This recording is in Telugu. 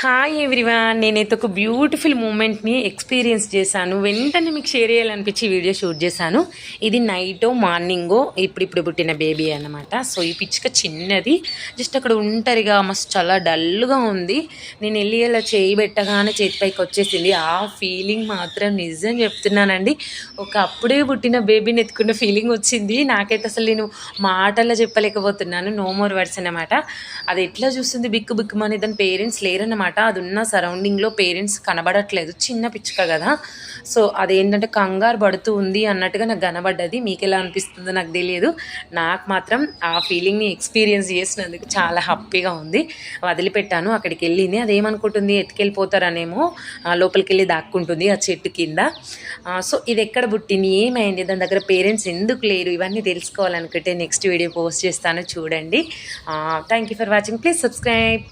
హాయ్ ఎవ్రీవన్, నేనైతే ఒక బ్యూటిఫుల్ మూమెంట్ని ఎక్స్పీరియన్స్ చేశాను. వెంటనే మీకు షేర్ చేయాలనిపించి వీడియో షూట్ చేశాను. ఇది నైటో మార్నింగో ఇప్పుడు పుట్టిన బేబీ అన్నమాట. సో ఈ పిచ్చుక చిన్నది, జస్ట్ అక్కడ ఒంటరిగా మస్తు చాలా డల్గా ఉంది. నేను వెళ్ళి అలా చేయి పెట్టగానే చేతిపైకి వచ్చేసింది. ఆ ఫీలింగ్ మాత్రం నిజం చెప్తున్నానండి, ఒక అప్పుడే పుట్టిన బేబీని ఎత్తుకున్న ఫీలింగ్ వచ్చింది. నాకైతే అసలు నేను మాటల్లో చెప్పలేకపోతున్నాను. నో మోర్ వర్డ్స్ అన్నమాట. అది ఎట్లా చూస్తుంది బిక్కు బిక్కుమని, దాని పేరెంట్స్ లేరన్నమాట. అది ఉన్న సరౌండింగ్లో పేరెంట్స్ కనబడట్లేదు, చిన్న పిచ్చుక కదా. సో అదేంటంటే కంగారు పడుతూ ఉంది అన్నట్టుగా నాకు కనబడ్డది. మీకు ఎలా అనిపిస్తుందో నాకు తెలియదు, నాకు మాత్రం ఆ ఫీలింగ్ని ఎక్స్పీరియన్స్ చేసినందుకు చాలా హ్యాపీగా ఉంది. వదిలిపెట్టాను, అక్కడికి వెళ్ళింది. అదేమనుకుంటుంది ఎత్తుకెళ్ళిపోతారనేమో, లోపలికి వెళ్ళి దాక్కుంటుంది ఆ చెట్టు కింద. సో ఇది ఎక్కడ పుట్టింది, ఏమైంది, దాని దగ్గర పేరెంట్స్ ఎందుకు లేరు, ఇవన్నీ తెలుసుకోవాలనుకుంటే నెక్స్ట్ వీడియో పోస్ట్ చేస్తాను, చూడండి. Thank you for watching, please subscribe.